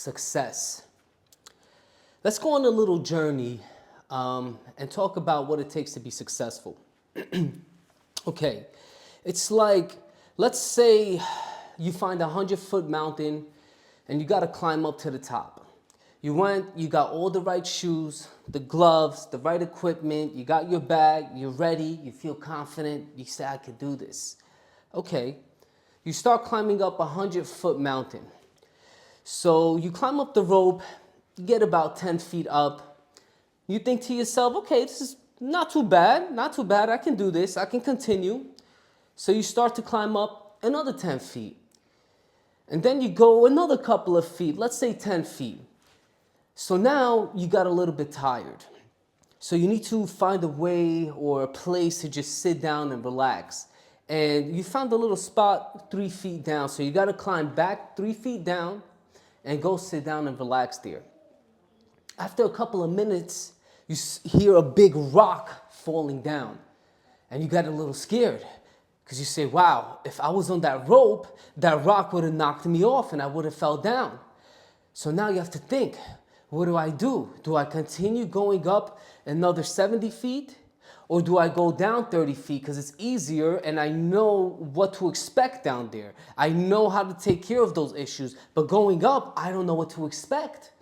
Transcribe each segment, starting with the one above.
success. Let's go on a little journey and talk about what it takes to be successful. Okay, it's like, let's say you find a 100-foot mountain and you got to climb up to the top. You got all the right shoes, the gloves, the right equipment, you got your bag, you're ready, you feel confident, you say, I could do this. Okay, you start climbing up a 100-foot mountain. So you climb up the rope, you get about 10 feet up. You think to yourself, okay, this is not too bad, I can do this, I can continue. So you start to climb up another 10 feet. And then you go another couple of feet, let's say 10 feet. So now you got a little bit tired. So you need to find a way or a place to just sit down and relax. And you found a little spot 3 feet down. So you got to climb back 3 feet down and go sit down and relax there. After a couple of minutes, you hear a big rock falling down. And you got a little scared because you say, wow, if I was on that rope, that rock would have knocked me off and I would have fell down. So now you have to think, what do? Do I continue going up another 70 feet? Or do I go down 30 feet because it's easier and I know what to expect down there? I know how to take care of those issues, but going up, I don't know what to expect.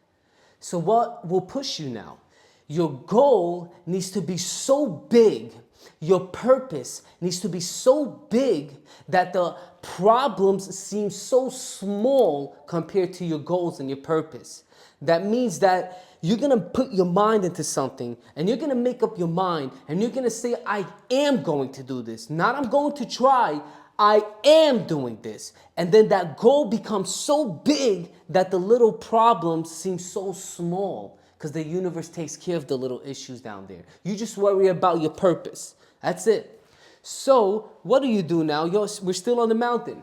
So what will push you now? Your goal needs to be so big, your purpose needs to be so big that the problems seem so small compared to your goals and your purpose. That means that you're going to put your mind into something and you're going to make up your mind and you're going to say, I am going to do this. Not I'm going to try, I am doing this. And then that goal becomes so big that the little problems seem so small because the universe takes care of the little issues down there. You just worry about your purpose. That's it. So what do you do now? We're still on the mountain.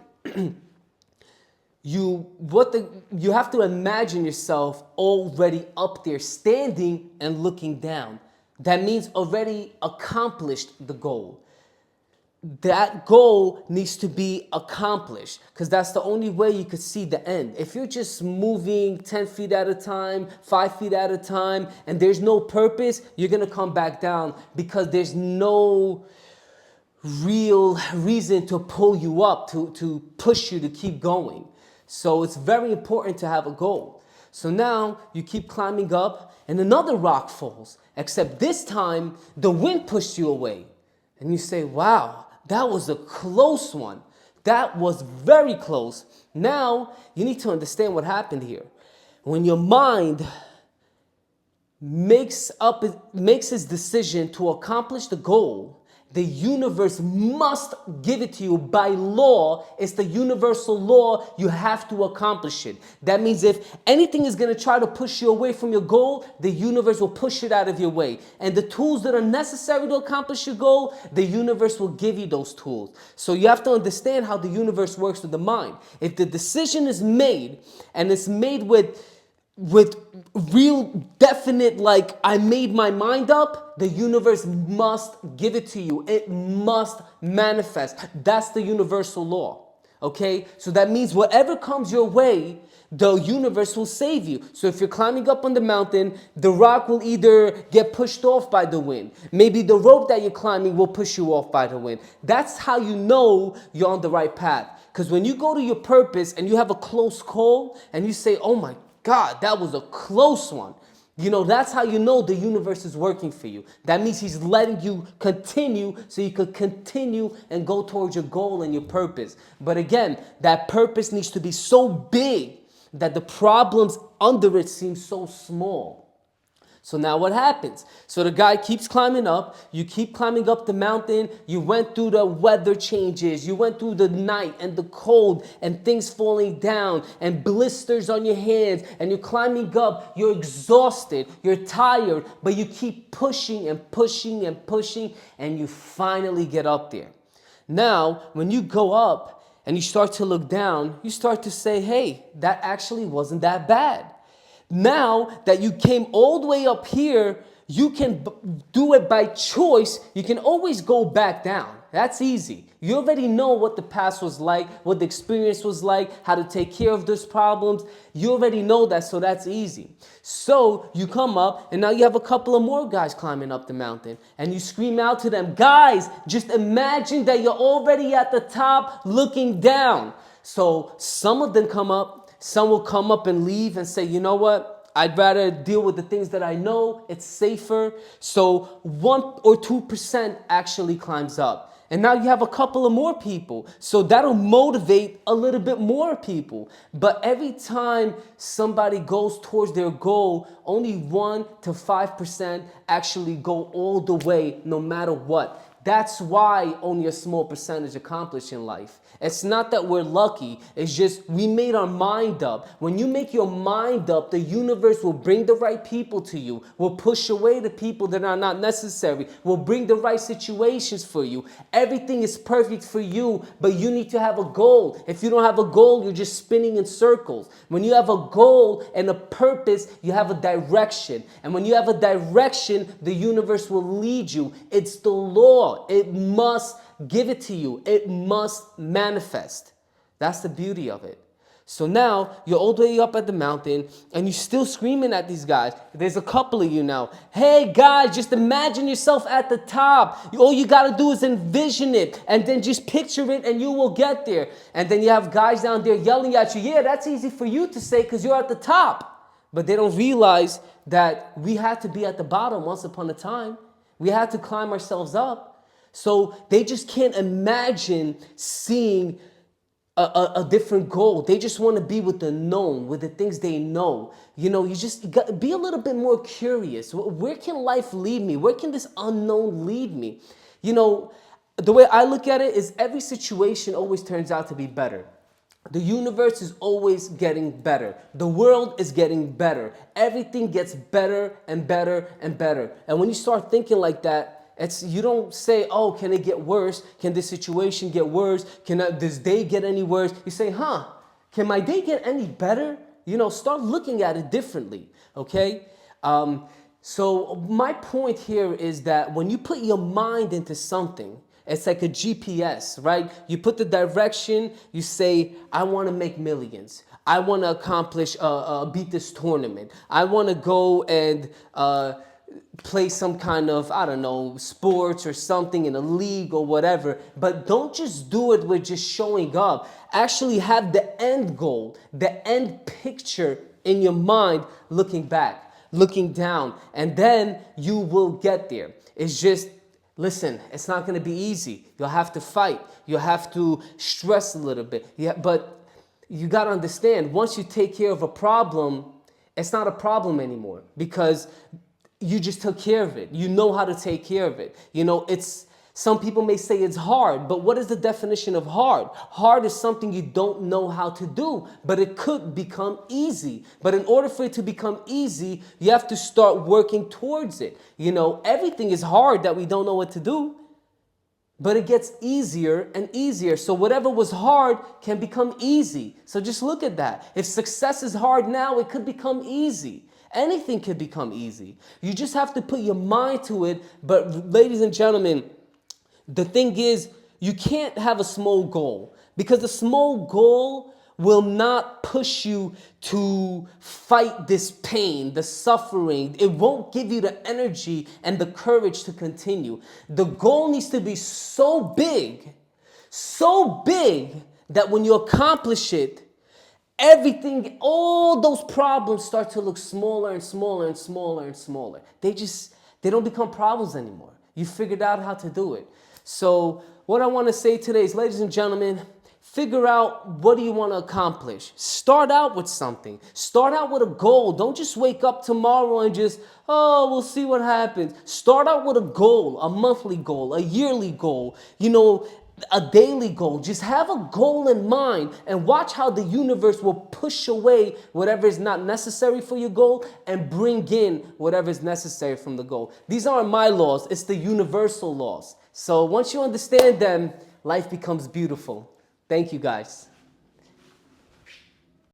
You have to imagine yourself already up there, standing and looking down. That means already accomplished the goal. That goal needs to be accomplished because that's the only way you could see the end. If you're just moving 10 feet at a time, 5 feet at a time, and there's no purpose, you're going to come back down because there's no real reason to pull you up, to push you to keep going. So it's very important to have a goal. So now you keep climbing up and another rock falls, except this time the wind pushed you away. And you say, wow, that was a close one. That was very close. Now you need to understand what happened here. When your mind makes its decision to accomplish the goal, the universe must give it to you by law. It's the universal law. You have to accomplish it. That means if anything is going to try to push you away from your goal, the universe will push it out of your way. And the tools that are necessary to accomplish your goal, the universe will give you those tools. So you have to understand how the universe works with the mind. If the decision is made and it's made with real definite, like I made my mind up, the universe must give it to you. It must manifest. That's the universal law. Okay? So that means whatever comes your way, the universe will save you. So if you're climbing up on the mountain, the rock will either get pushed off by the wind. Maybe the rope that you're climbing will push you off by the wind. That's how you know you're on the right path. Because when you go to your purpose and you have a close call and you say, oh my God, that was a close one. You know, that's how you know the universe is working for you. That means he's letting you continue so you could continue and go towards your goal and your purpose. But again, that purpose needs to be so big that the problems under it seem so small. So now what happens? So the guy keeps climbing up. You keep climbing up the mountain. You went through the weather changes. You went through the night and the cold and things falling down and blisters on your hands. And you're climbing up. You're exhausted. You're tired. But you keep pushing and pushing and pushing. And you finally get up there. Now, when you go up and you start to look down, you start to say, hey, that actually wasn't that bad. Now that you came all the way up here, you can do it by choice. You can always go back down. That's easy. You already know what the past was like, what the experience was like, how to take care of those problems. You already know that, so that's easy. So you come up, and now you have a couple of more guys climbing up the mountain, and you scream out to them, guys, just imagine that you're already at the top looking down. So some of them come up, some will come up and leave and say, you know what? I'd rather deal with the things that I know. It's safer. So 1 or 2% actually climbs up. And now you have a couple of more people. So that'll motivate a little bit more people. But every time somebody goes towards their goal, only 1 to 5% actually go all the way, no matter what. That's why only a small percentage accomplish in life. It's not that we're lucky. It's just we made our mind up. When you make your mind up, the universe will bring the right people to you, will push away the people that are not necessary, will bring the right situations for you. Everything is perfect for you, but you need to have a goal. If you don't have a goal, you're just spinning in circles. When you have a goal and a purpose, you have a direction. And when you have a direction, the universe will lead you. It's the law. It must give it to you. It must manifest. That's the beauty of it. So now you're all the way up at the mountain and you're still screaming at these guys. There's a couple of you now. Hey guys, just imagine yourself at the top. All you got to do is envision it and then just picture it and you will get there. And then you have guys down there yelling at you. Yeah, that's easy for you to say because you're at the top. But they don't realize that we had to be at the bottom once upon a time. We had to climb ourselves up. So they just can't imagine seeing a different goal. They just want to be with the known, with the things they know. You know, you got to be a little bit more curious. Where can life lead me? Where can this unknown lead me? You know, the way I look at it is every situation always turns out to be better. The universe is always getting better. The world is getting better. Everything gets better and better and better. And when you start thinking like that, you don't say, oh, can it get worse? Can this situation get worse? Can this day get any worse? You say, can my day get any better? You know, start looking at it differently, okay? So my point here is that when you put your mind into something, it's like a GPS, right? You put the direction, you say, I want to make millions. I want to accomplish, beat this tournament. I want to go and play some kind of, I don't know, sports or something in a league or whatever. But don't just do it with just showing up. Actually have the end goal, the end picture in your mind, looking back, looking down, and then you will get there. It's just, listen, it's not going to be easy. You'll have to fight. You'll have to stress a little bit. Yeah, but you got to understand, once you take care of a problem, it's not a problem anymore because you just took care of it. You know how to take care of it. You know, some people may say it's hard, but what is the definition of hard? Hard is something you don't know how to do, but it could become easy. But in order for it to become easy, you have to start working towards it. You know, everything is hard that we don't know what to do, but it gets easier and easier. So whatever was hard can become easy. So just look at that. If success is hard now, it could become easy. Anything can become easy. You just have to put your mind to it. But ladies and gentlemen, the thing is, you can't have a small goal because the small goal will not push you to fight this pain, the suffering. It won't give you the energy and the courage to continue. The goal needs to be so big that when you accomplish it, everything, all those problems start to look smaller and smaller and smaller and smaller. They don't become problems anymore. You figured out how to do it. So what I want to say today is, ladies and gentlemen, figure out what do you want to accomplish. Start out with something. Start out with a goal. Don't just wake up tomorrow and just, we'll see what happens. Start out with a goal, a monthly goal, a yearly goal, you know, a daily goal. Just have a goal in mind and watch how the universe will push away whatever is not necessary for your goal and bring in whatever is necessary from the goal. These aren't my laws. It's the universal laws. So once you understand them, life becomes beautiful. Thank you, guys.